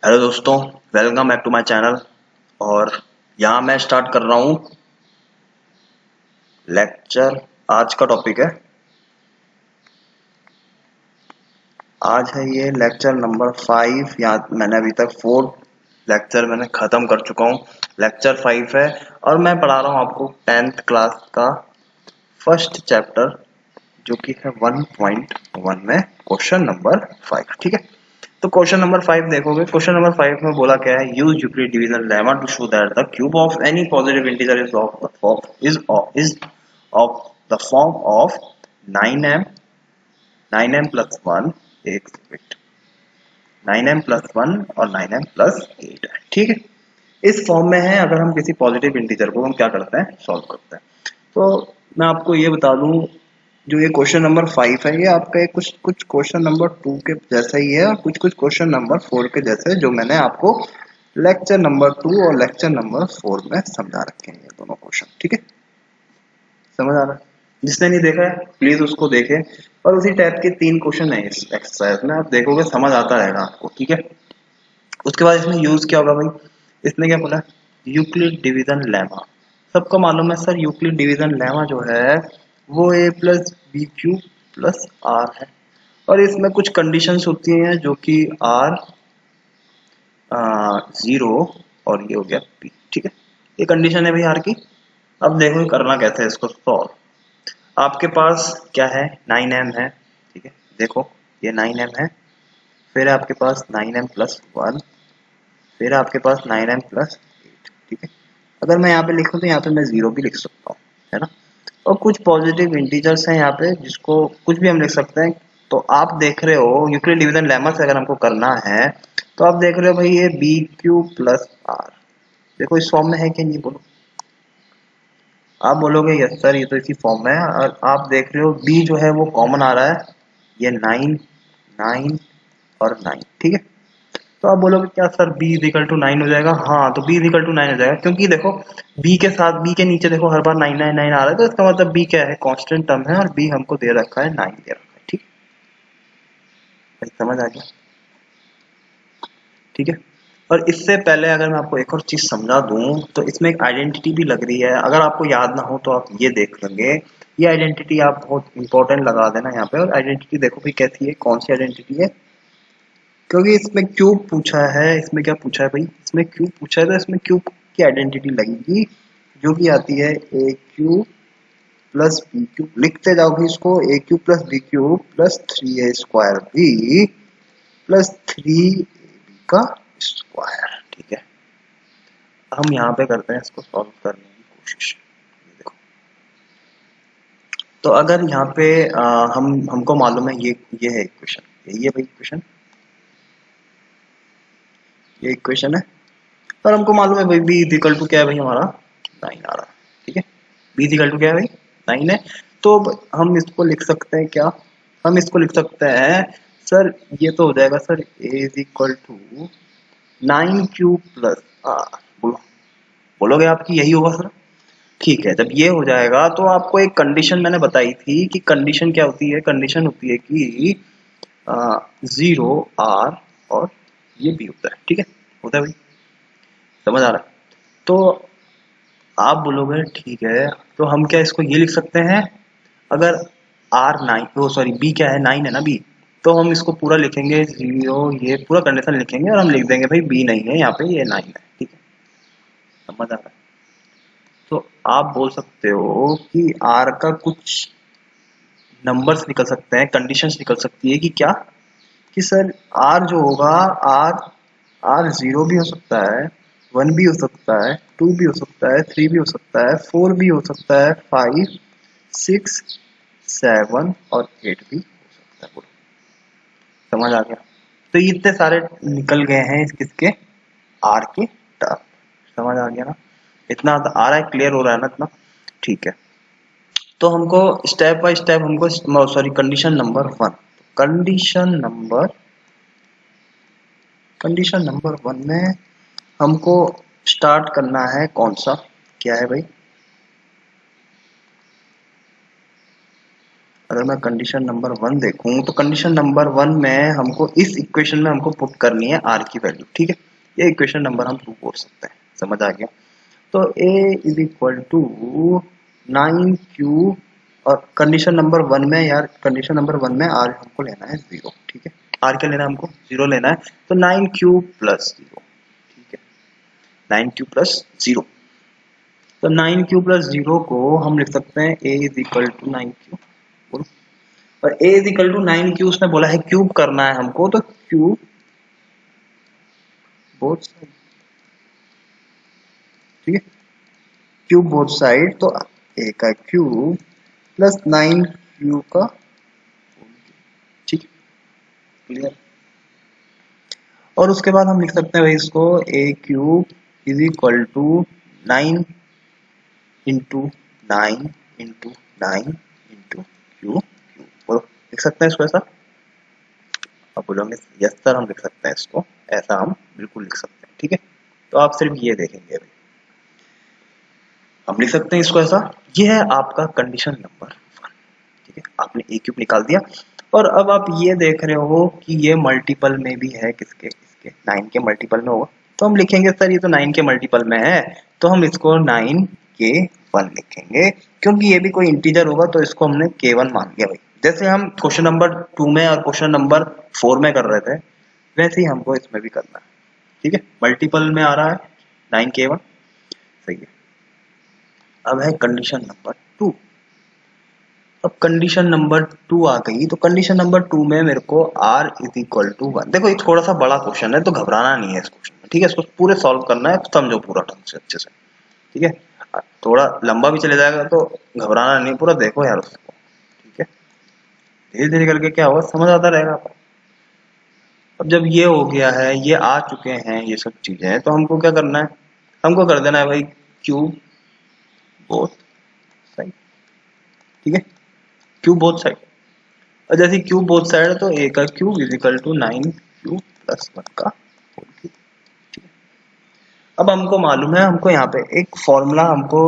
Hello दोस्तों, welcome back to my channel. और यहाँ मैं स्टार्ट कर रहा हूँ लेक्चर। आज का टॉपिक है, आज है ये लेक्चर नंबर 5। यहाँ मैंने अभी तक 4 लेक्चर मैंने ख़त्म कर चुका हूँ। लेक्चर 5 है और मैं पढ़ा रहा हूँ आपको 10th क्लास का फर्स्ट चैप्टर, जो कि है 1.1 में क्वेश्चन नंबर 5। ठीक है, तो क्वेश्चन नंबर 5 देखोगे। क्वेश्चन नंबर 5 में बोला क्या है, use Euclid division lemma to show that the cube of any positive integer is the form of 9m 9m plus 1 एक मिनट 9m प्लस 1 और 9m प्लस 8 है। ठीक है, इस फॉर्म में है। अगर हम किसी पॉजिटिव इंटीजर को हम क्या करते हैं, सॉल्व करते हैं। तो मैं आपको ये बता दूं, जो ये क्वेश्चन नंबर 5 है, ये आपका एक कुछ कुछ क्वेश्चन नंबर 2 के जैसा ही है और कुछ कुछ क्वेश्चन नंबर 4 के जैसे, जो मैंने आपको लेक्चर नंबर 2 और लेक्चर नंबर 4 में समझा रखे हैं ये दोनों क्वेश्चन। ठीक है, समझ आ रहा है? जिसने नहीं देखा है प्लीज उसको देखे। और उसी टाइप के 3 क्वेश्चन है इस एक्सरसाइज में, आप देखोगे समझ आता रहेगा आपको। ठीक है, उसके बाद इसमें यूज क्या होगा भाई, इसने क्या बोला, यूक्लिड डिवीजन लेमा। सबको मालूम है सर, यूक्लिड डिवीजन लेमा जो है वो a plus B Q plus R है। और इसमें कुछ कंडीशंस होती हैं, जो कि आर 0 और ये हो गया p। ठीक है, ये कंडीशन है भाई आर की। अब देखो ये करना कैसे है इसको सॉल्व। आपके पास क्या है, 9m है। ठीक है, देखो ये 9m है, फिर आपके पास 9m प्लस 1, फिर आपके पास 9m प्लस 8। ठीक है, अगर मैं यहाँ पे लिखूँ तो यहाँ पे मैं 0 भी लिख सकता हूँ, है ना। और कुछ पॉजिटिव इंटीजर्स हैं यहाँ पे, जिसको कुछ भी हम लिख सकते हैं। तो आप देख रहे हो यूक्लिड डिवीजन लेमा से अगर हमको करना है, तो आप देख रहे हो भाई ये बी क्यू प्लस आर, देखो इस फॉर्म में है कि नहीं, बोलो। आप बोलोगे यस सर ये तो इसी फॉर्म में है। और आप देख रहे हो बी जो है वो कॉमन आ रहा है, ये 9 9 और 9। ठीक है, तो आप बोलोगे क्या सर b इजिकल टू 9 हो जाएगा। हाँ, तो b इजिकल टू 9 हो जाएगा, क्योंकि देखो b के साथ b के नीचे देखो हर बार 9 आ रहा है, तो इसका मतलब b क्या है, कांस्टेंट टर्म है, और b हमको दे रखा है 9 दे रखा है। ठीक है, समझ आ गया। ठीक है, और इससे पहले अगर मैं आपको एक और चीज समझा दूं, तो इसमें एक आइडेंटिटी भी लग रही है। अगर आपको याद ना हो तो आप ये देख लेंगे, ये आइडेंटिटी आप बहुत इंपॉर्टेंट लगा देना यहाँ पे। और आइडेंटिटी देखो भी कैसी है, कौन सी आइडेंटिटी है, क्योंकि इसमें क्यूब पूछा है। इसमें क्या पूछा है भाई, इसमें क्यूब पूछा है, तो इसमें क्यूब की आइडेंटिटी लगेगी, जो कि आती है a cube plus B cube. लिखते जाओ भी इसको, a cube plus B cube plus 3a square B plus 3ab का स्क्वायर। ठीक है, हम यहाँ पे करते हैं इसको सॉल्व करने की कोशिश। देखो, तो अगर यहाँ पे हमको मालूम है ये है इक्वेशन, यही है भाई इक्वेशन, ये इक्वेशन है। और हमको मालूम है भाई बी इजिकल टू क्या है भाई, हमारा 9 आ रहा है। ठीक है, बी इजिकल टू क्या है भाई, 9 है। तो हम इसको लिख सकते हैं क्या, हम इसको लिख सकते हैं सर, ये तो हो जाएगा sir A is equal to 9 cube plus R. बोलो, बोलोगे आपकी यही होगा सर। ठीक है, जब ये हो जाएगा तो आपको एक कंडीशन मैंने बताई थी, कि कंडीशन क्या होती है, कंडीशन होती है कि 0 आर और ये बी होता है। ठीक है, होता है भाई, समझ आ रहा है। तो आप बोलोगे ठीक है, तो हम क्या इसको ये लिख सकते हैं, अगर आर 9, ओ सॉरी बी क्या है, 9 है ना बी, तो हम इसको पूरा लिखेंगे 0, ये पूरा कंडीशन लिखेंगे और हम लिख देंगे भाई बी नहीं है यहाँ पे, ये 9 है। ठीक है, समझ आ रहा है। तो आप बोल सकते हो कि आर का कुछ नंबर्स निकल सकते हैं, कंडीशंस निकल सकती है कि क्या, कि सर आर जो होगा, आर आर 0 भी हो सकता है, 1 भी हो सकता है, 2 भी हो सकता है, 3 भी हो सकता है, 4 भी हो सकता है, 5 6 7 और 8 भी हो सकता है। बोलो, समझ आ गया। तो ये इतने सारे निकल गए हैं इस किसके, आर के टर्म। समझ आ गया ना, इतना आ रहा है, क्लियर हो रहा है ना इतना। ठीक है, तो हमको स्टेप बाय स्टेप हमको, sorry condition number 1, condition number condition number 1 में हमको स्टार्ट करना है, कौन सा, क्या है भाई, अगर मैं कंडीशन नंबर 1 देखूं तो कंडीशन नंबर 1 में हमको इस इक्वेशन में हमको पुट करनी है आर की वैल्यू, ठीक है। ये इक्वेशन नंबर हम 2 बोल सकते हैं, समझ आ गया। तो a is equal to 9q, और कंडीशन नंबर 1 में यार, कंडीशन नंबर 1 में आर हमको लेना है 0, ठीक है। आर क्या लेना है हमको, 0 लेना है। तो 9q प्लस 0, ठीक है, 9q प्लस 0। तो 9q प्लस 0 को हम लिख सकते हैं a is equal to 9q, और a is equal to 9q उसने बोला है क्यूब करना है हमको, तो क्यूब बोथ साइड, ठीक है, क्यूब बोथ साइड। तो a का क्यूब प्लस 9q का, ठीक है, क्लियर। और उसके बाद हम लिख सकते हैं भाई इसको a cube is equal to 9 into 9 into 9 into Q cube, लिख सकते हैं इसको ऐसा। आप बोलोगे यस सर, हम लिख सकते हैं इसको ऐसा, हम बिल्कुल लिख सकते हैं, ठीक है। तो आप सिर्फ ये देखेंगे अभी, हम लिख सकते हैं इसको ऐसा। ये है आपका कंडीशन नंबर 1, ठीक है। आपने ए क्यूब निकाल दिया, और अब आप ये देख रहे हो कि ये मल्टीपल में भी है, किसके, इसके 9 के मल्टीपल में होगा। तो हम लिखेंगे सर ये तो 9 के मल्टीपल में है, तो हम इसको 9 के 1 लिखेंगे, क्योंकि ये भी कोई इंटीजर होगा तो इसको हमने k1 मान लिया भाई। जैसे हम क्वेश्चन नंबर 2 में और क्वेश्चन नंबर 4 में कर रहे थे, वैसे ही हमको इसमें भी करना है, ठीक है। मल्टीपल में आ रहा है 9k1, सही है। अब है कंडीशन नंबर 2। अब कंडीशन नंबर 2 आ गई, तो कंडीशन नंबर 2 में मेरे को r इज इक्वल टू 1। देखो ये थोड़ा सा बड़ा क्वेश्चन है, तो घबराना नहीं है इस क्वेश्चन में, ठीक है। इसको पूरे सॉल्व करना है, समझो पूरा ढंग से अच्छे से, ठीक है। थोड़ा लंबा भी चले जाएगा तो घबराना नहीं, पूरा देखो यार उसको, ठीक है। धीरे धीरे करके क्या होगा समझ आता रहेगा आपको। अब जब ये हो गया है, ये आ चुके हैं ये सब चीजें, तो हमको क्या करना है, हमको कर देना है भाई क्यूब बोथ साइड, ठीक है, क्यूब बोथ साइड। और जैसे क्यूब बोथ साइड है, तो a का cube is equal to 9q plus 1 का होल क्यूब, ठीक है। अब हमको मालूम है, हमको यहाँ पे एक फॉर्मूला, हमको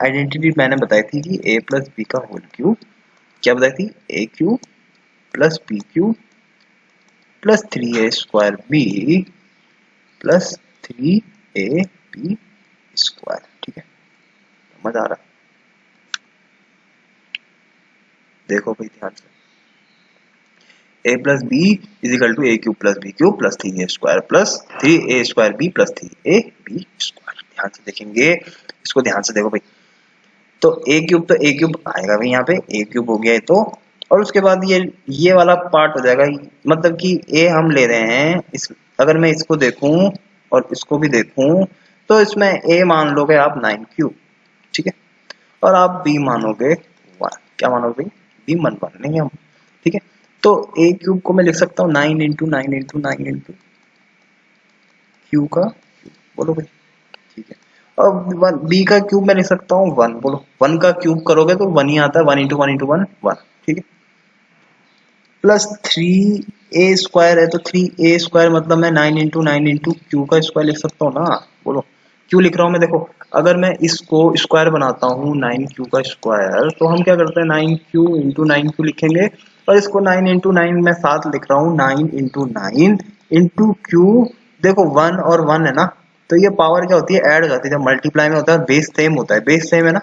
आइडेंटिटी मैंने बताई थी कि a प्लस बी का होल क्यूब, क्या बताई थी, a cube plus B cube plus 3a square B plus 3ab square, ठीक है। समझ आ रहा है, देखो भाई ध्यान से, a plus B is equal to A cube plus B cube plus 3a square plus 3a square B plus 3ab square. ध्यान से देखेंगे इसको, ध्यान से देखो भाई। तो a क्यूब, तो a क्यूब आएगा भाई यहाँ पे, a क्यूब हो गया है तो, और उसके बाद ये वाला पार्ट हो जाएगा, मतलब कि a हम ले रहे हैं इस, अगर मैं इसको देखूं और इसको भी देखूं, तो इसमें a मान लोगे आप 9 क्यूब, ठीक है, और आप b मानोगे 1, क्या मानोगे भाई, b मान लेंगे हम, ठीक है। तो a क्यूब को मैं लिख सकता हूँ 9 इंटू 9 इंटू 9 इंटू क्यू का क्यूब, बोलो भाई, ठीक है। और बी का क्यूब मैं लिख सकता हूँ 1, बोलो 1 का क्यूब करोगे तो 1 ही आता है, 1 इंटू 1 इंटू 1 1, ठीक है। प्लस 3a स्क्वायर है, तो 3a स्क्वायर मतलब मैं 9 इंटू 9 इंटू क्यू का स्क्वायर लिख सकता हूँ ना, बोलो क्यों लिख रहा हूँ मैं, देखो अगर मैं इसको स्क्वायर बनाता हूँ 9q का स्क्वायर, तो हम क्या करते हैं 9q इंटू 9q लिखेंगे, और इसको 9 इंटू 9 मैं साथ लिख रहा हूँ 9 इंटू 9 इंटू क्यू। देखो 1 और 1 है ना, तो ये पावर क्या होती है, ऐड हो जाती है, जब मल्टीप्लाई में होता है बेस सेम होता है, बेस सेम है ना,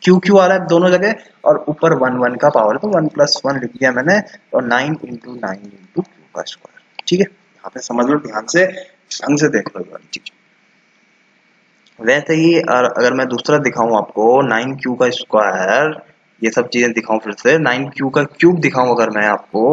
क्यू क्यू आ रहा है दोनों जगह, और ऊपर 1 1 का पावर है, तो 1 प्लस 1 लिख दिया मैंने, और 9 इंटू 9 इंटू क्यू का स्क्वायर, ठीक है। यहाँ पे समझ लो, ध्यान से ढंग से देख लो ये वाली चीज। वैसे ही अगर मैं दूसरा दिखाऊं आपको 9q का स्क्वायर, ये सब चीजें दिखाऊं, फिर से 9q का क्यूब दिखाऊं अगर मैं आपको,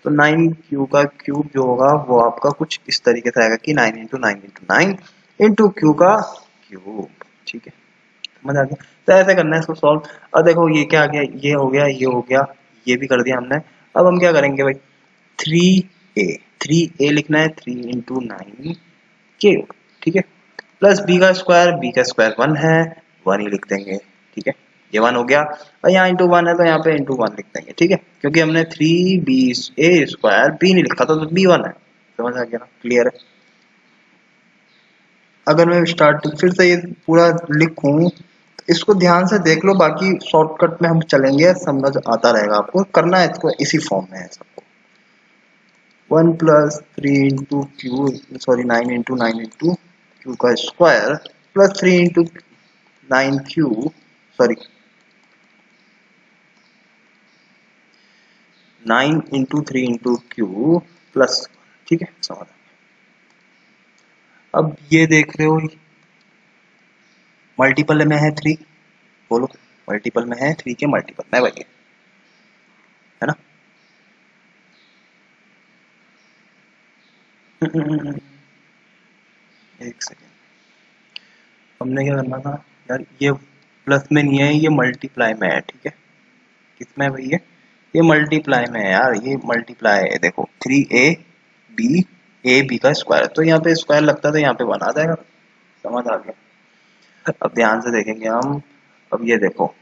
तो 9q का क्यूब जो होगा वो आपका कुछ इस तरीके से आएगा कि 9 इंटू 9 इंटू 9 इंटू क्यू का क्यूब, ठीक है। समझ आ गया, तो ऐसे करना है इसको सॉल्व। अब देखो ये क्या आ गया, ये हो गया, ये हो गया, ये भी कर दिया हमने। अब हम क्या करेंगे भाई, 3a लिखना है, 3 इंटू 9 के, ठीक है, प्लस बी का स्क्वायर 1 है, 1 ही लिख देंगे, ठीक है। ये 1 हो गया, और यहाँ इंटू 1 है तो यहाँ पे इंटू 1 लिख देंगे, ठीक है, क्योंकि हमने 3ba स्क्वायर बी नहीं लिखा था, तो b1 है। समझ आ गया ना, क्लियर है। अगर मैं स्टार्ट फिर से ये पूरा लिखूं, इसको ध्यान से देख लो, बाकी शॉर्टकट में हम चलेंगे, समझ आता रहेगा आपको। करना है इसको इसी फॉर्म में है सबको। 1 + 3 × क्यू, सॉरी 9 × 9 × क्यू का square plus 3 × 9 Q, sorry 9 × 3 × Q plus, ठीक है समझ। अब ये देख रहे हो मल्टीपल में है 3, बोलो मल्टीपल में है 3 के मल्टीपल में भाई, है ना। एक सेकेंड, हमने क्या करना था यार, ये प्लस में नहीं है, ये मल्टीप्लाई में है, ठीक है। किसमें है भैया, ये मल्टीप्लाई में है यार, ये मल्टीप्लाई है, देखो 3ab का स्क्वायर, तो यहाँ पे स्क्वायर लगता है तो यहाँ पे बना जाएगा, समझ आ गया। अब ध्यान से देखेंगे हम, अब ये देखो,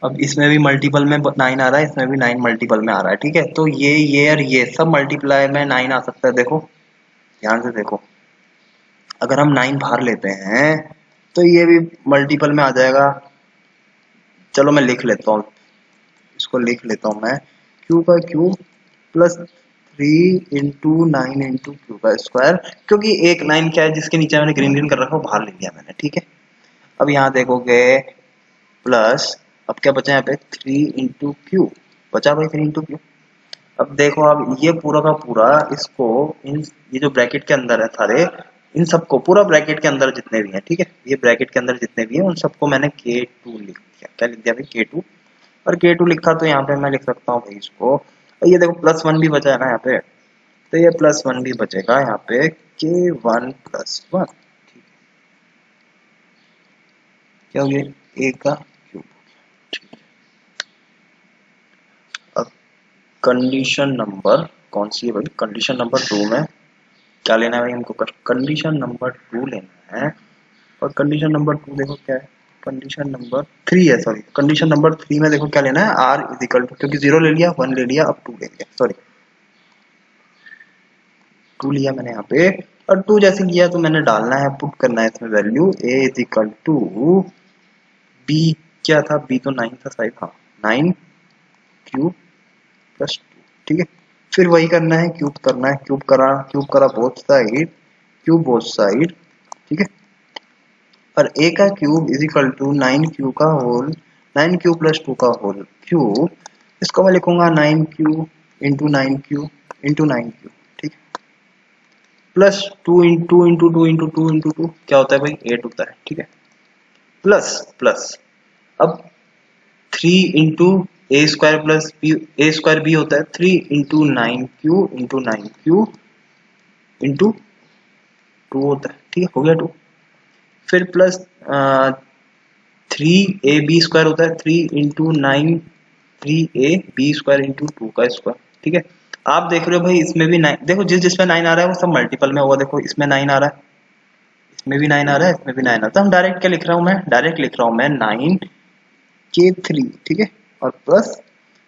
अब इसमें भी मल्टीपल में 9 आ रहा है, इसमें भी 9 मल्टीपल में आ रहा है, ठीक है। तो ये और ये सब मल्टीप्लाई में 9 आ सकता है, देखो ध्यान से देखो। अगर हम 9 बाहर लेते हैं तो ये भी मल्टीपल में आ जाएगा। चलो मैं लिख लेता हूँ, इसको लिख लेता हूँ मैं, क्यू का क्यूब प्लस 3 × 9 × क्यू का स्क्वायर, क्योंकि एक 9 क्या है जिसके नीचे मैंने ग्रीन ग्रीन कर रखा है, बाहर ले लिया मैंने, ठीक है। अब यहाँ देखोगे प्लस, अब क्या बचा यहाँ पे 3 × क्यू बचा भाई, 3 × क्यू। अब देखो, अब ये पूरा का पूरा इसको, इन ये जो ब्रैकेट के अंदर है सारे, इन सबको पूरा ब्रैकेट के अंदर जितने भी हैं, ठीक है, ये ब्रैकेट के अंदर जितने भी हैं उन सबको मैंने K2 लिख दिया। क्या लिख दिया भाई, K2। और K2 लिखा तो यहाँ पे मैं लिख सकता हूँ भाई इसको, और ये देखो +1 भी बचा है ना यहाँ पे, तो ये +1 भी बचेगा यहाँ पे, K1 + 1, ठीक है। क्या हो गया, A का क्यूब। अब कंडीशन नंबर कौन सी है भाई, कंडीशन नंबर 2 में क्या लेना है भाई हमको, कंडीशन नंबर 2 लेना है। और कंडीशन नंबर 2 देखो क्या है, कंडीशन नंबर 3 है, सॉरी कंडीशन नंबर 3 में देखो क्या लेना है, r = क्योंकि 0 ले लिया, 1 ले लिया, अब 2 ले लिया, सॉरी 2 लिया मैंने यहाँ पे। और 2 जैसे लिया तो मैंने डालना है, पुट करना है इसमें वैल्यू, a = b, क्या था b तो 9 था शायद, हाँ 9 × + 2, ठीक है। फिर वही करना है, क्यूब करना है, क्यूब करा both side, cube both side, ठीक है। और a का क्यूब = 9q का होल, 9q + 2 का होल क्यूब, इसको मैं लिखूंगा 9q × 9q × 9q, ठीक है। प्लस 2 × 2 × 2 × 2 × 2 क्या होता है भाई, 8 होता है, ठीक है। प्लस प्लस, अब 3 × a² b होता है, 3 × 9q × 9q × 2 होता है, ठीक है, हो गया 2। फिर प्लस 3ab² होता है, 3 × 2 का स्क्वायर, ठीक है। आप देख रहे हो भाई इसमें भी 9, देखो जिसमें 9 आ रहा है वो सब मल्टीपल में होगा, देखो इसमें 9 आ रहा है, इसमें भी 9 आ रहा है, इसमें भी 9 आता है। तो हम डायरेक्ट क्या लिख रहा हूँ मैं, डायरेक्ट लिख रहा हूँ मैं 9k3, ठीक है। और प्लस,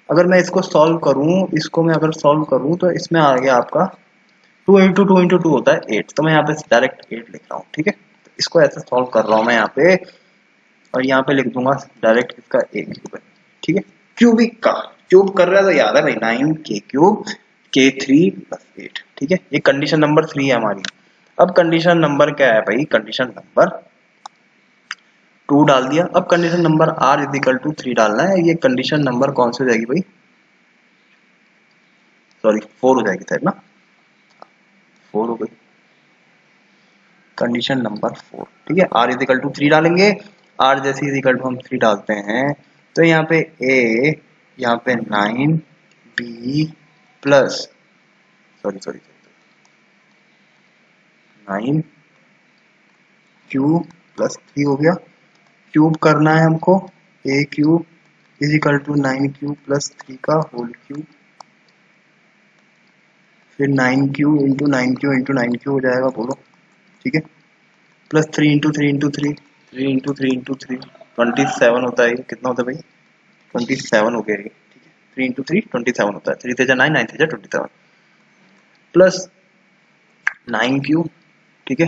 अगर मैं इसको सॉल्व करूँ, इसको मैं अगर सॉल्व करूँ तो इसमें आ गया आपका 2 × 2 × 2 होता है 8, तो मैं यहाँ पे डायरेक्ट 8 लिख रहा हूँ, ठीक है। तो इसको ऐसे सॉल्व कर रहा हूँ मैं यहाँ पे, और यहाँ पे लिख दूंगा डायरेक्ट इसका a क्यूब है, ठीक है। क्यूबिक का क्यूब कर रहा है तो याद है भाई 9k³ k3 + 8, ठीक है। ये कंडीशन नंबर 3 है हमारी। अब कंडीशन नंबर क्या है भाई, कंडीशन नंबर 2 डाल दिया। अब कंडीशन नंबर r = 3 डालना है। ये कंडीशन नंबर कौन सी हो जाएगी भाई, सॉरी 4 हो जाएगी शायद ना, 4 हो गई कंडीशन नंबर 4, ठीक है। r = 3 डालेंगे, r जैसे इक्वल टू हम 3 डालते हैं तो यहाँ पे a, यहाँ पे 9b प्लस, सॉरी 9q + 3 हो गया। क्यूब करना है हमको, a³ = 9q + 3 का होल क्यूब, फिर 9q × 9q × 9q हो जाएगा, बोलो ठीक है। प्लस 3 × 3 × 3, 3 × 3 × 3 27 होता है। कितना होता है भाई, 27 हो गया ये, ठीक है। 3 × 3 27 होता है, 3 × 3 9, 9 × 3 27 प्लस 9q, ठीक है।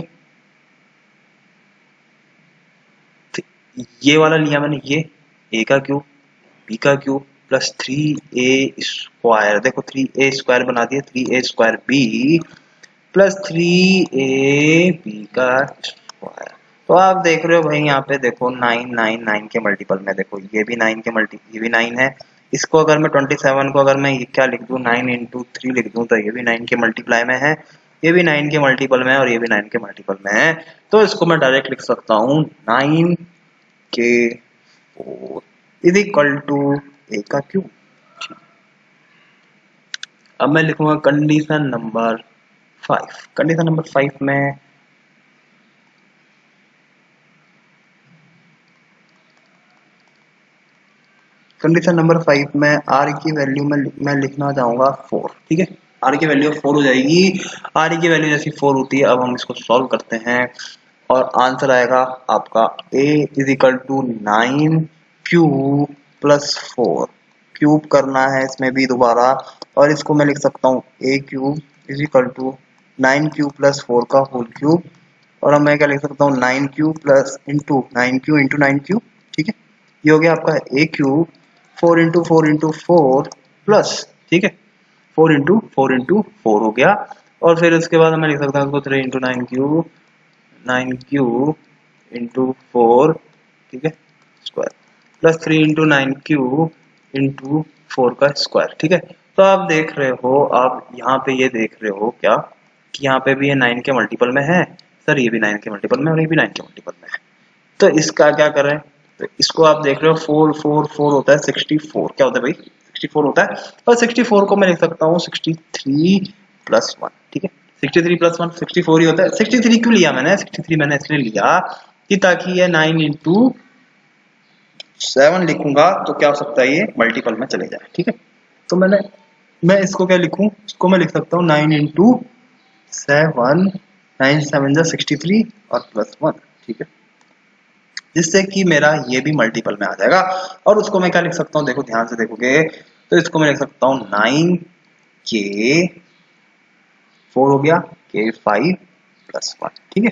ये वाला लिया मैंने, ये ए का क्यूब बी का क्यूब प्लस 3a², देखो 3a² बना दिया, 3a² बी प्लस 3ab का स्क्वायर। तो आप देख रहे हो भाई यहाँ पे देखो 9 9 9 के मल्टीपल में, देखो ये भी 9 के मल्टी, ये भी 9 है। इसको अगर मैं 27 को अगर मैं ये क्या लिख दूं 9 इंटू 3 लिख दूं, तो ये भी 9 के मल्टीप्लाई में है, ये भी 9 के मल्टीपल में है और ये भी 9 के मल्टीपल में है। तो इसको मैं डायरेक्ट लिख सकता हूँ 9 के 4 इज इक्वल टू ए का क्यूब। अब मैं लिखूंगा कंडीशन नंबर 5। कंडीशन नंबर 5 में कंडीशन नंबर 5 में आर की वैल्यू में मैं लिखना चाहूंगा 4। ठीक है, आर की वैल्यू 4 हो जाएगी। आर की वैल्यू जैसी 4 होती है, अब हम इसको सॉल्व करते हैं और आंसर आएगा आपका a is equal to 9 cube plus 4। Cube करना है इसमें भी दोबारा, और इसको मैं लिख सकता हूँ a cube is equal to 9 cube plus 4 का होल क्यूब, और अब मैं क्या लिख सकता हूँ 9 cube plus into 9 cube into 9 cube. ठीक है, ये हो गया आपका a cube 4 into 4 into 4 plus, ठीक है 4 इंटू 4 हो गया, और फिर उसके बाद मैं लिख सकता हूँ 3 इंटू 9 क्यूब 9 क्यूब इंटू 4, ठीक है square, plus 3 into 9 cube into 4 का स्क्वायर। ठीक है, तो आप देख रहे हो, आप यहाँ पे ये देख रहे हो क्या कि यहाँ पे भी ये 9 के मल्टीपल में है सर, ये भी 9 के मल्टीपल में और ये भी 9 के मल्टीपल में है। तो इसका क्या करें, तो इसको आप देख रहे हो 4 4 4 होता है 64। क्या होता है भाई 64 होता है, और 64 को मैं लिख सकता हूँ 63 प्लस 1। ठीक है, 63 प्लस 1 64 ही होता है। 63 क्यों लिया मैंने, 63 मैंने इसलिए लिया कि ताकि ये 9 इंटू 7 लिखूंगा तो क्या हो सकता है ये मल्टीपल में चले जाए। ठीक है, तो मैं इसको क्या लिखूं, इसको मैं लिख सकता हूँ 9 इंटू 7, 9 7 जा 63 और प्लस 1। ठीक है, जिससे कि मेरा ये भी मल्टीपल में आ जाएगा, और उसको मैं क्या लिख सकता हूँ, देखो ध्यान से देखोगे तो इसको मैं लिख सकता हूँ 9 के 4 हो गया के 5 प्लस 1। ठीक है,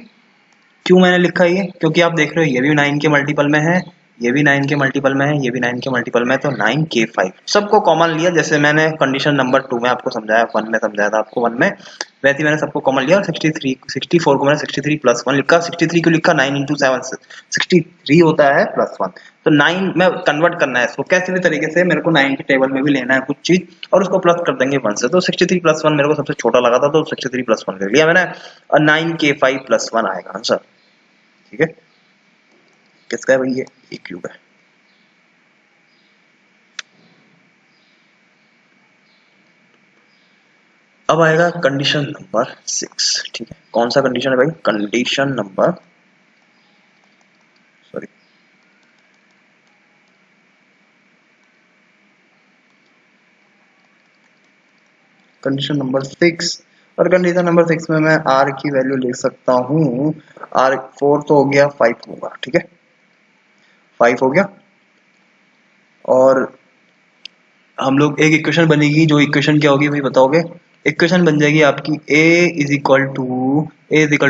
क्यों मैंने लिखा ये, क्योंकि आप देख रहे हो ये भी 9 के मल्टीपल में है, ये भी 9 के मल्टीपल में है, ये भी 9 के मल्टीपल में है, तो 9 के 5 सबको कॉमन लिया, जैसे मैंने कंडीशन नंबर 2 में आपको समझाया, 1 में समझाया था आपको 1 में, वैसे ही मैंने सबको कॉमन लिया। और 64 को मैंने 63 प्लस 1 लिखा। 63 क्यों लिखा, 9 इंटू 7 63 होता है प्लस 1, तो 9 में कन्वर्ट करना है इसको कैसे भी तरीके से, मेरे को 9 के टेबल में भी लेना है कुछ चीज, और उसको प्लस कर देंगे 1 से, तो 63 प्लस 1 मेरे को सबसे छोटा लगा था, तो 63 प्लस 1 ले लिया मैंने, और 9 के 5 प्लस 1 आएगा आंसर। ठीक है, किसका है भाई, ये ए क्यूब है। अब आएगा कंडीशन नंबर 6। ठीक है, कौन सा कंडीशन है भाई, condition number sorry condition number 6, और कंडीशन नंबर 6 में मैं आर की वैल्यू लिख सकता हूँ, आर 4 तो हो गया, 5 होगा। ठीक है, 5 हो गया, और हम लोग एक इक्वेशन बनेगी, जो इक्वेशन क्या होगी भाई बताओगे, इक्वेशन बन जाएगी आपकी a is equal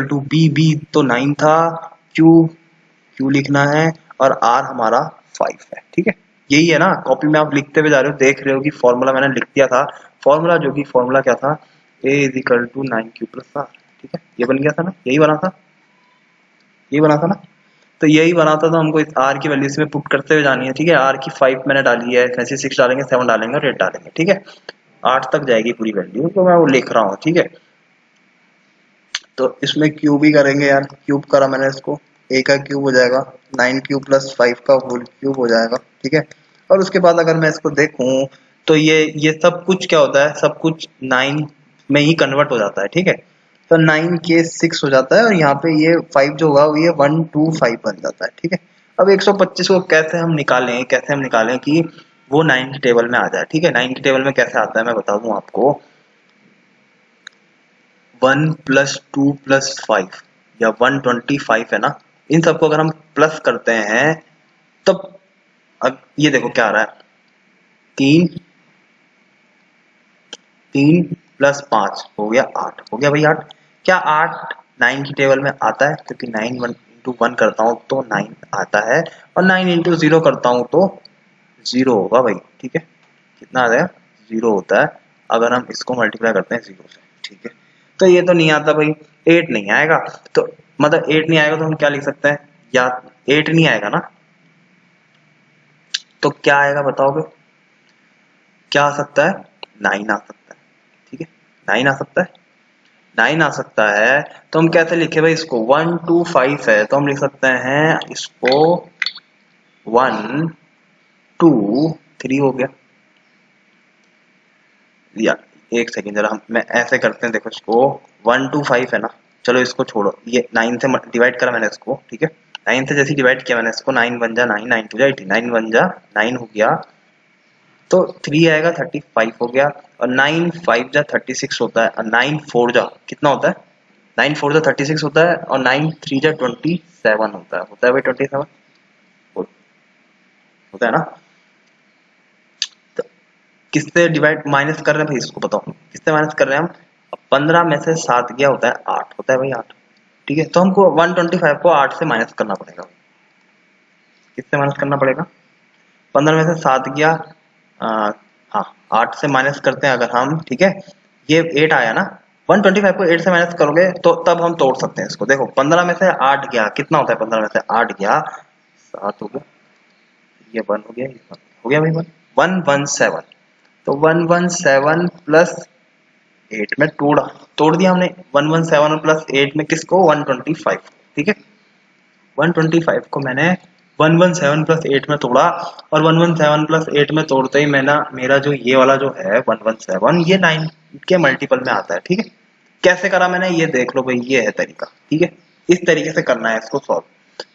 to b, b तो 9 था, क्यू क्यू लिखना है, और आर हमारा 5 है। ठीक है, यही है ना, कॉपी में आप लिखते हुए जा रहे हो, देख रहे हो कि फॉर्मूला मैंने लिख दिया था, फॉर्मूला जो कि फॉर्मूला क्या था, a is equal to 9 q plus r. ठीक है, ये बन गया था ना, यही बना था, यही बना था ना, तो यही बना था, तो हमको इस आर की वैल्यू इसमें पुट करते हुए जानी है। ठीक है, आर की 5 मैंने डाली है, ऐसे 6 डालेंगे, 7 डालेंगे और 8 डालेंगे। ठीक है, 8 तक जाएगी पूरी वैल्यू, तो मैं वो लिख रहा हूँ। ठीक है, तो इसमें क्यूब ही करेंगे यार, क्यूब करा मैंने इसको, ए का क्यूब हो जाएगा 9 क्यूब प्लस 5 का होल क्यूब हो जाएगा। ठीक है, और उसके बाद अगर मैं इसको देखूं तो ये सब कुछ क्या होता है, सब कुछ 9 में ही कन्वर्ट हो जाता है। ठीक है, तो 9 के 6 हो जाता है, और यहाँ पे ये 5 जो होगा वो ये 125 बन जाता है। ठीक है, अब 125 को कैसे हम निकालें कि वो 9 की टेबल में आ जाए। ठीक है, 9 की टेबल में कैसे आता है मैं बता दूं आपको, 1 प्लस 2 प्लस 5 या 125 है ना, इन सबको अगर हम प्लस करते हैं तब, अब ये देखो क्या आ रहा है, 3 3 प्लस 5 हो गया 8, हो गया भाई 8। क्या 8 9 की टेबल में आता है, क्योंकि 9 1 इंटू 1 करता हूँ तो 9 आता है, और 9 इंटू 0 करता हूँ तो 0 होगा भाई। ठीक है, कितना आ जाएगा, 0 होता है अगर हम इसको मल्टीप्लाई करते हैं 0 से। ठीक है, तो ये तो नहीं आता भाई, 8 नहीं आएगा, तो मतलब 8 नहीं आएगा तो हम क्या लिख सकते हैं, या 8 नहीं आएगा ना, तो क्या आएगा बताओगे, क्या आ सकता है, 9 आ सकता है। ठीक है, 9 आ सकता है, 9 आ सकता है, तो हम कैसे लिखे भाई इसको, 1 2 5 है तो हम लिख सकते हैं इसको 1 2 3 हो गया। या एक सेकेंड जरा, हम मैं ऐसे करते हैं, देखो इसको 1 2 5 है ना, चलो इसको छोड़ो, ये 9 से डिवाइड करा मैंने इसको। ठीक है, 9 से जैसे डिवाइड किया मैंने इसको, 9 1 जा 9, 9 2 जा 18, 9 1 जा 9 हो गया, तो 3 आएगा 35 हो गया, और 9 5 जा 36 होता है, और 9 4 जा कितना होता है, 9 4 जा 36 होता है, और 9 3 जा 27 होता है भाई 27 होता है ना। तो किससे डिवाइड माइनस कर रहे हैं भाई, इसको बताओ किससे माइनस कर रहे हैं हम, 15 में से 7 गया होता है 8 होता है भाई 8। ठीक है, तो हमको 125 को 8 से माइनस करना पड़ेगा, किससे माइनस करना पड़ेगा, 15 में से 7 गया, हाँ 8 से माइनस करते हैं अगर हम। ठीक है, ये 8 आया ना, 125 को 8 से माइनस करोगे तो तब हम तोड़ सकते हैं इसको। देखो 15 में से 8 गया, कितना होता है 15 में से 8 गया, 7 हो गया, ये 1 हो गया, ये 1 हो गया भाई 117, तो 117 प्लस 8 में तोड़ दिया हमने, 117 प्लस 8 में किसको, 125। ठीक है, 125 को मैंने 117 प्लस 8 में तोड़ा, और 117 प्लस 8 में तोड़ते ही मैंने मेरा जो ये वाला जो है 117 ये 9 के मल्टीपल में आता है। ठीक है, कैसे करा मैंने ये देख लो भाई, ये है तरीका। ठीक है, इस तरीके से करना है इसको सॉल्व,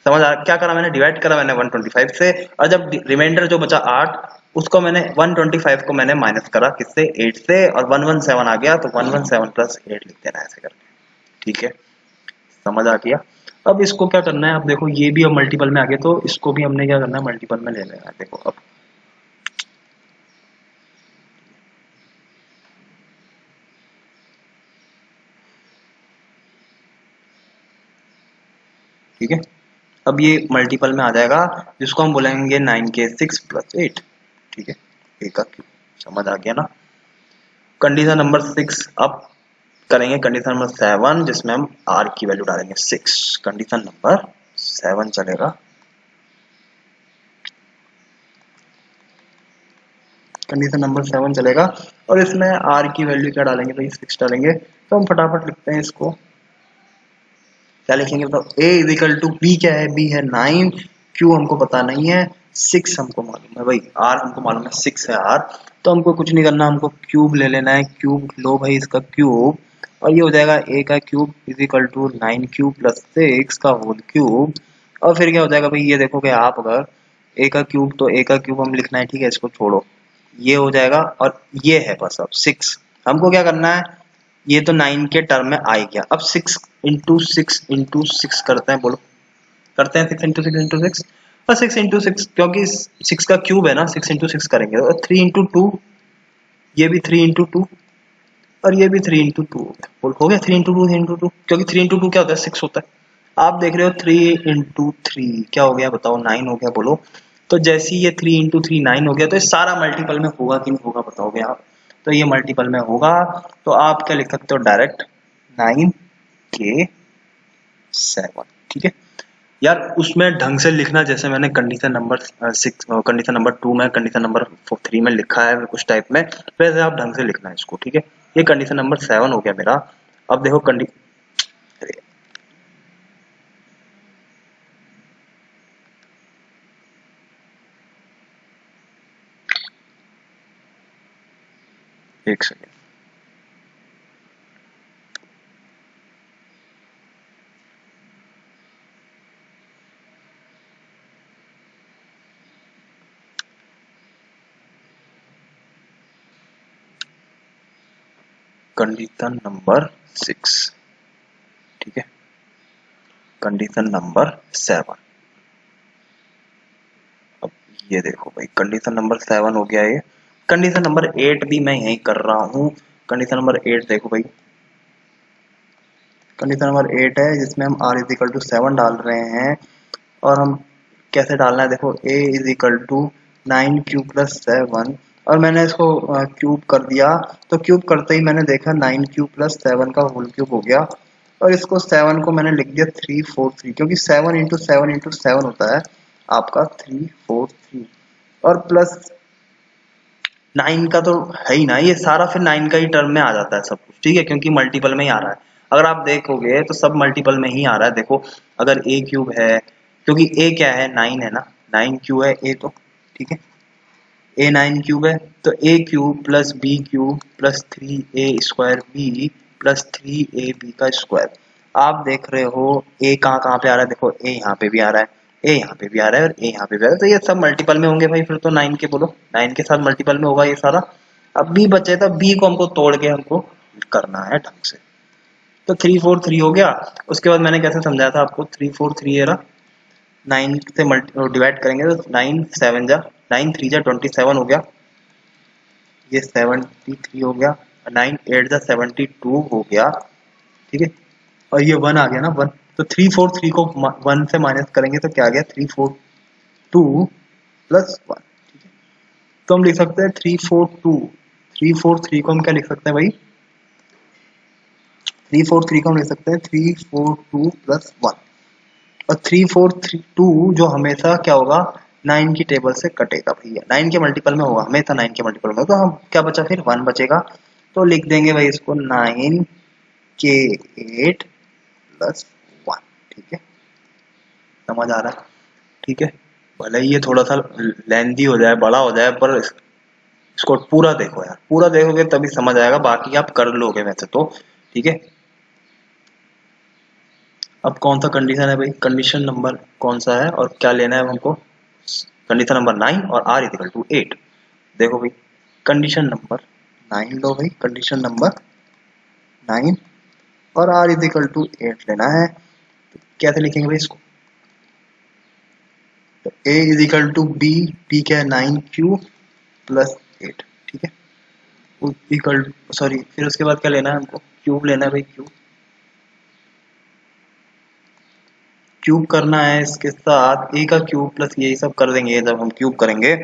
समझ आ क्या करा मैंने, डिवाइड करा मैंने 125 से, और जब रिमाइंडर जो बचा 8 उसको मैंने 125 को मैंने माइनस करा किससे, 8 से, और 117 आ गया, तो 117 प्लस 8 लिख देना ऐसे करके। ठीक है, समझ आ गया। अब इसको क्या करना है, अब देखो ये भी अब मल्टीपल में आ गया, तो इसको भी हमने क्या करना है, मल्टीपल में ले लेना है। देखो अब ठीक है, अब ये मल्टीपल में आ जाएगा, जिसको हम बोलेंगे 9 के 6 प्लस 8। ठीक है, ए का क्यूब, समझ आ गया ना। कंडीशन नंबर 6 अब करेंगे, कंडीशन नंबर 7 जिसमें हम आर की वैल्यू डालेंगे 6, कंडीशन नंबर 7 चलेगा, कंडीशन नंबर 7 चलेगा, और इसमें आर की वैल्यू क्या डालेंगे भाई, 6 डालेंगे। तो हम फटाफट लिखते हैं इसको, क्या लिखेंगे बताओ, ए इजिकल टू बी, क्या है बी है 9, क्यू हमको पता नहीं है, 6 हमको मालूम है भाई, आर हमको मालूम है 6 है आर, तो हमको कुछ नहीं करना, हमको क्यूब ले लेना है, क्यूब लो भाई इसका क्यूब, और ये हो जाएगा ए का cube is equal to 9 cube plus 6 का होल क्यूब, और फिर क्या हो जाएगा भाई, ये देखोगे आप अगर ए का क्यूब, तो ए का क्यूब हम लिखना है। ठीक है, इसको छोड़ो, ये हो जाएगा, और ये है बस अब 6, हमको क्या करना है, ये तो 9 के टर्म में आ ही गया, अब 6 करते हैं, बोलो करते हैं 6 और 6 क्योंकि 6 का क्यूब है ना, 6 करेंगे, और 3 ये भी 3 और ये भी 3 हो गया 3 क्योंकि 3 क्या होता है, 6 होता है। आप देख रहे हो 3 क्या हो गया बताओ, 9 हो गया, बोलो। तो जैसे ही ये 3 हो गया, तो ये सारा मल्टीपल में होगा कि नहीं होगा बताओगे आप, तो ये मल्टीपल में होगा, तो आप क्या लिख सकते हो डायरेक्ट 9 के 7। ठीक है यार, उसमें ढंग से लिखना, जैसे मैंने कंडीशन नंबर 6, कंडीशन नंबर 2 में, कंडीशन नंबर 3 में लिखा है कुछ टाइप में, वैसे आप ढंग से लिखना है इसको। ठीक है, ये कंडीशन नंबर 7 हो गया मेरा। अब देखो एक सेकेंड, कंडीशन नंबर 6, ठीक है, कंडीशन नंबर 7, अब ये देखो भाई कंडीशन नंबर 7 हो गया ये, कंडीशन नंबर 8 भी मैं यही कर रहा हूँ, कंडीशन नंबर 8 देखो भाई, कंडीशन नंबर 8 है जिसमें हम r इज इक्वल टू 7 डाल रहे हैं। और हम कैसे डालना है, देखो a is equal to 9 plus 7, और मैंने इसको क्यूब कर दिया। तो क्यूब करते ही मैंने देखा 9 प्लस 7 का होल क्यूब हो गया। और इसको 7 को मैंने लिख दिया 343, क्योंकि 7 होता है आपका 343। और प्लस 9 का तो है ही ना, ये सारा फिर 9 का ही टर्म में आ जाता है सब कुछ, ठीक है, क्योंकि मल्टीपल में ही आ रहा है। अगर आप देखोगे तो सब मल्टीपल में ही आ रहा है। देखो अगर a क्यूब है, क्योंकि a क्या है, 9 है ना, 9 क्यूब है a, तो ठीक है, a 9 क्यूब है, तो a cube plus b cube plus 3a square b plus 3ab का स्क्वायर। आप देख रहे हो a कहाँ कहाँ पे आ रहा है, देखो a यहाँ पे भी आ रहा है, a यहाँ पे भी आ रहा है, और a यहाँ पे भी आ रहा है, तो ये सब मल्टीपल में होंगे भाई। फिर तो 9 के बोलो, 9 के साथ मल्टीपल में होगा ये सारा। अब b बचे, तो b को हमको तोड़ के हमको करना है ढंग से। तो 343 हो गया। उसके बाद मैंने कैसे समझाया था आपको, 343 है ना, 9 से डिवाइड करेंगे तो 9 3 जा 27 हो गया, ये 73 हो गया, 9 8 जा 72 हो गया, ठीक है। और ये 1 आ गया ना, 1, तो 343 को 1 से माइनस करेंगे तो क्या आ गया, 342 प्लस 1, ठीक है। तो हम लिख सकते हैं 343 को हम क्या लिख सकते हैं भाई, 343 को हम लिख सकते हैं 342 प्लस 1। और 342 जो हमेशा क्या होगा, 9 की टेबल से कटेगा भैया, 9 के मल्टीपल में होगा, हमेशा 9 के मल्टीपल में। तो हम क्या बचा, फिर 1 बचेगा। तो लिख देंगे भाई इसको 9 के 8 प्लस 1, ठीक है, समझ आ रहा है, ठीक है। भले ही ये थोड़ा सा लेंथी हो जाए, बड़ा हो जाए, पर इसको पूरा देखो यार, पूरा देखोगे तभी समझ आएगा, बाकी आप कर लोगे वैसे तो, ठीक है। अब कौन सा कंडीशन है भाई, कंडीशन नंबर कौन सा है और क्या लेना है हमको, कंडीशन नंबर 9 और r इक्वल टू 8। देखो भाई कंडीशन नंबर 9 लो भाई, कंडीशन नंबर 9 और r इक्वल टू 8 लेना है। तो कैसे लिखेंगे भाई इसको, तो a is equal to b क्या है 9 प्लस 8, ठीक है, इक्वल, सॉरी, फिर उसके बाद क्या लेना है हमको, क्यूब लेना है भाई, क्यूब करना है। इसके साथ a का क्यूब प्लस यही सब कर देंगे, जब हम क्यूब करेंगे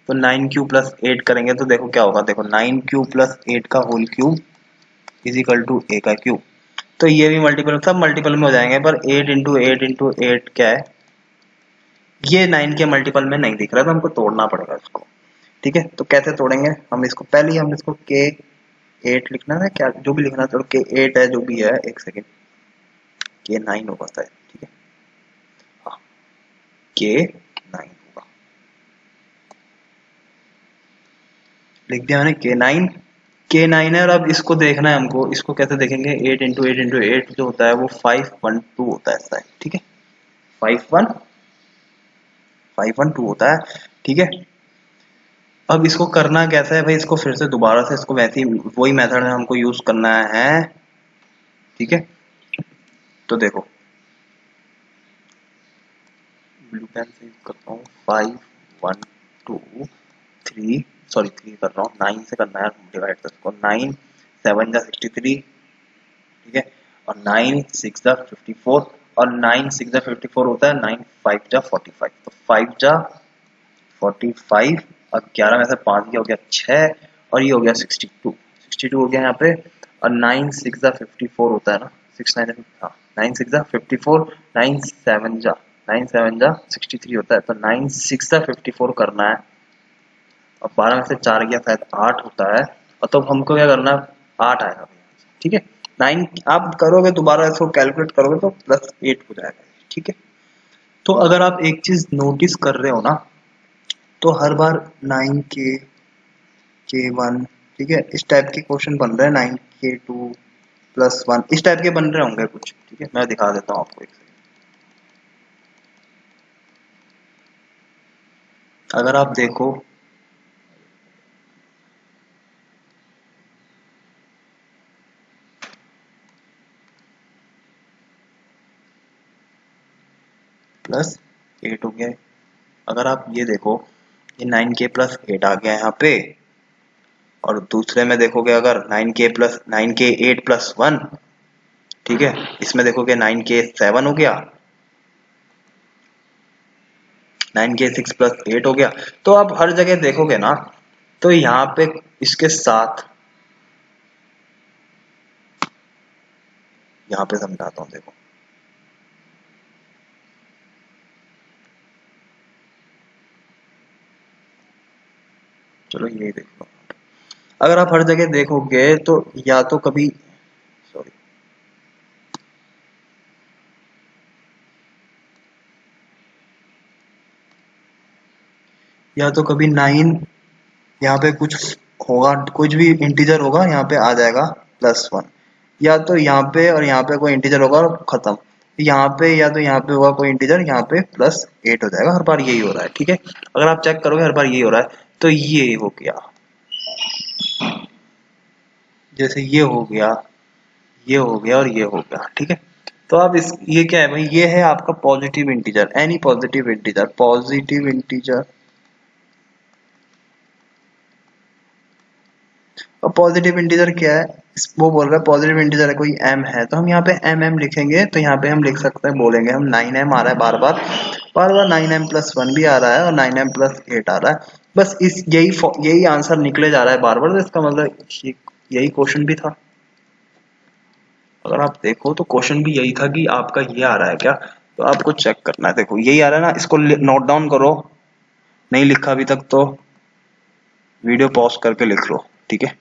तो 9 प्लस 8 करेंगे तो देखो क्या होगा, देखो 9 प्लस 8 का whole cube is equal to a का क्यूब। तो ये भी मल्टीपल, सब मल्टीपल में हो जाएंगे, पर 8 क्या है, ये 9 के मल्टीपल में नहीं दिख रहा, तो हमको तोड़ना पड़ेगा इसको, ठीक है। तो कैसे तोड़ेंगे, हम इसको पहले ही हम इसको के 8 लिखना है, क्या जो भी लिखना है, तो के 8 है जो भी है, एक सेकेंड, के 9 होगा शायद, ठीक है, हाँ, के 9 होगा, लिख दिया मैंने के 9 है। और अब इसको देखना है हमको, इसको कैसे देखेंगे, 8 जो होता है वो 512 होता है शायद, ठीक है, 512 होता है, ठीक है। अब इसको करना कैसे है भाई, इसको फिर से दोबारा से इसको वैसे ही वही मेथड है हमको यूज करना है, ठीक है। तो देखो ब्लू पेन से यूज करता हूँ, 512 3, सॉरी 3 कर रहा हूँ, 9 से करना है डिवाइड, कर इसको 9 7 जा 63, ठीक है, और 9 6 जा 54, और 9 6 जा 54 होता है 9 5 जा 45, तो 5 जा 45, और 11 में से 5 ये हो गया 6, और ये हो गया 62 हो गया यहाँ पे। और 9 6 जा 54 होता है ना, 6 9, हाँ 9 6 जा 54, 9 7 जा 63 होता है, तो 9 6 जा 54 करना है। और 12 में से 4 गया शायद 8 होता है, और तो हमको क्या करना है, 8 आएगा, ठीक है। 9 आप करोगे दोबारा इसको कैलकुलेट करोगे तो प्लस 8 हो जाएगा, ठीक है। तो अगर आप एक चीज नोटिस कर रहे हो ना, तो हर बार 9 के 1, ठीक है, इस टाइप के क्वेश्चन बन रहे हैं, 9 के 2 प्लस 1 इस टाइप के बन रहे होंगे कुछ, ठीक है, मैं दिखा देता हूँ आपको एक सेकंड। अगर आप देखो प्लस 8 हो गया है। अगर आप ये देखो, ये 9 के प्लस 8 आ गया यहाँ पे, और दूसरे में देखोगे अगर 9 के 8 प्लस 1, ठीक है, इसमें देखोगे 9k 7 हो गया, 9k 6 प्लस 8 हो गया। तो आप हर जगह देखोगे ना, तो यहाँ पे इसके साथ यहाँ पे समझाता हूँ, देखो चलो ये देखो, अगर आप हर जगह देखोगे तो या तो कभी, सॉरी, या तो कभी 9 यहाँ पे कुछ होगा, कुछ भी इंटीजर होगा यहाँ पे आ जाएगा +1, या तो यहाँ पे और यहाँ पे कोई इंटीजर होगा और खत्म, यहाँ पे या तो यहाँ पे होगा कोई इंटीजर, यहाँ पे +8 हो जाएगा। हर बार यही हो रहा है, ठीक है, अगर आप चेक करोगे हर बार यही हो रहा है। तो ये हो गया, जैसे ये हो गया, ये हो गया और ये हो गया, ठीक है। तो आप इस, ये क्या है भाई, ये है आपका positive integer, any positive integer, positive integer. और पॉजिटिव इंटीजर क्या है, वो बोल रहा है पॉजिटिव इंटीजर है कोई m है, तो हम यहाँ पे m लिखेंगे, तो यहाँ पे हम लिख सकते हैं, बोलेंगे हम 9m आ रहा है, बार बार 9m+1 भी आ रहा है और 9m+8 आ रहा है। बस इस यही आंसर निकले जा रहा है बार बार, तो इसका मतलब यही क्वेश्चन भी था। अगर आप देखो तो क्वेश्चन भी यही था कि आपका ये आ रहा है क्या, तो आपको चेक करना है। देखो यही आ रहा है ना, इसको नोट डाउन करो, नहीं लिखा अभी तक तो वीडियो पॉज करके लिख लो, ठीक है।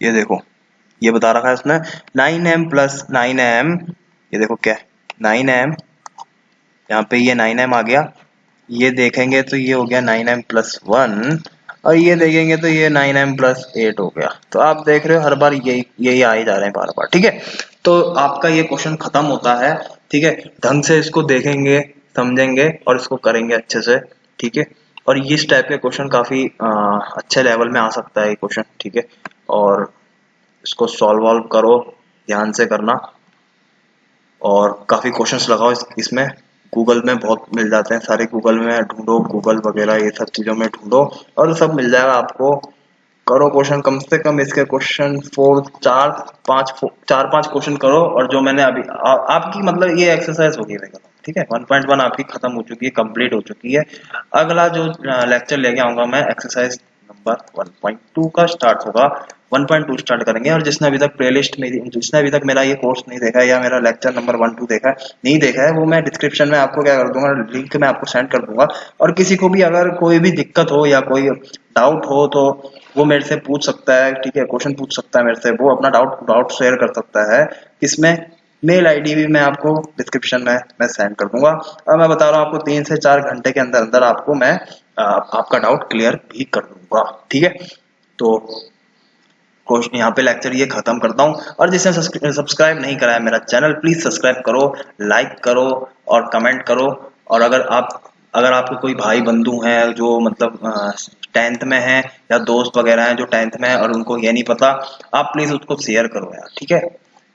ये देखो, ये बता रखा है इसने 9m+9m, ये देखो क्या है 9m, यहाँ पे ये 9m आ गया, ये देखेंगे तो ये हो गया 9m+1, और ये देखेंगे तो ये 9m+8 हो गया। तो आप देख रहे हो हर बार यही यही आ ही जा रहे हैं बार बार, ठीक है। तो आपका ये क्वेश्चन खत्म होता है, ठीक है, ढंग से इसको देखेंगे, समझेंगे और इसको करेंगे अच्छे से, ठीक है। और इस टाइप के क्वेश्चन काफी अच्छे लेवल में आ सकता है ये क्वेश्चन, ठीक है। और इसको सॉल्व वॉल्व करो, ध्यान से करना, और काफी क्वेश्चंस लगाओ इसमें, गूगल में बहुत मिल जाते हैं सारे, गूगल में ढूंढो, गूगल वगैरह ये सब चीजों में ढूंढो और सब मिल जाएगा आपको। करो क्वेश्चन, कम से कम इसके क्वेश्चन 4 5 क्वेश्चन करो, और जो मैंने अभी आपकी मतलब ये एक्सरसाइज होगी मेरे, ठीक है। 1.1 आपकी खत्म हो चुकी है, कंप्लीट हो चुकी है। अगला जो लेक्चर लेके आऊंगा मैं, एक्सरसाइज नंबर 1.2 का स्टार्ट होगा, 1.2 स्टार्ट करेंगे। और जिसने अभी तक प्लेलिस्ट मेरी, जिसने अभी तक मेरा ये कोर्स नहीं देखा है या मेरा लेक्चर नंबर 1-2 देखा है, नहीं देखा है, वो मैं डिस्क्रिप्शन में आपको क्या कर दूंगा, लिंक में आपको सेंड कर दूंगा। और किसी को भी अगर कोई भी दिक्कत हो या कोई डाउट हो तो वो मेरे से पूछ सकता है, ठीक है, क्वेश्चन पूछ सकता है मेरे से, वो अपना डाउट शेयर कर सकता है। इसमें मेल आईडी भी मैं आपको डिस्क्रिप्शन में मैं सेंड कर दूंगा। और मैं बता रहा हूँ आपको 3 से 4 घंटे के अंदर अंदर आपको मैं आपका डाउट क्लियर भी कर दूंगा, ठीक है। तो क्वेश्चन यहाँ पे लेक्चर ये खत्म करता हूँ। और जिसने सब्सक्राइब नहीं करा है मेरा चैनल, प्लीज सब्सक्राइब करो, लाइक करो और कमेंट करो। और अगर आपके कोई भाई बंधु हैं जो मतलब 10th में है, या दोस्त वगैरह हैं जो 10th में है और उनको ये नहीं पता, आप प्लीज उसको शेयर करो यार, ठीक है,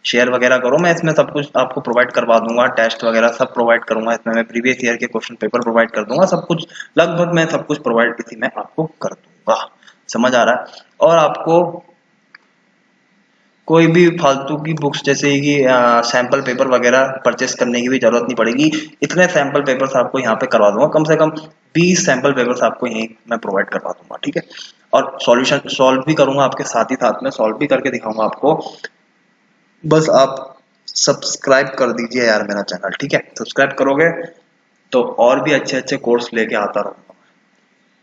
शेयर वगैरह करो। मैं इसमें सब कुछ आपको प्रोवाइड करवा दूंगा, टेस्ट वगैरह सब प्रोवाइड करूंगा इसमें, मैं प्रीवियस ईयर के क्वेश्चन पेपर प्रोवाइड कर दूंगा, सब कुछ लगभग मैं सब कुछ प्रोवाइड इसी में आपको कर दूंगा। समझ आ रहा है। और आपको कोई भी फालतू की बुक्स जैसे कि सैंपल पेपर वगैरह परचेस करने की भी जरूरत नहीं पड़ेगी। इतने सैंपल पेपर्स आपको यहाँ पे करवा दूंगा, कम से कम 20 सैंपल पेपर्स आपको यहीं मैं प्रोवाइड करवा दूंगा, ठीक है। और सॉल्यूशन सॉल्व भी करूंगा आपके साथ ही साथ में, सॉल्व भी करके दिखाऊंगा आपको। बस आप सब्सक्राइब कर दीजिए यार मेरा चैनल, ठीक है। सब्सक्राइब करोगे तो और भी अच्छे अच्छे कोर्स लेके आता रहूंगा।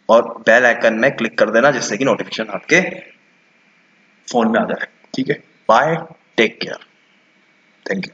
और बेल आइकन में क्लिक कर देना जिससे कि नोटिफिकेशन आपके फोन में आ जाए, ठीक है। Bye, take care, thank you.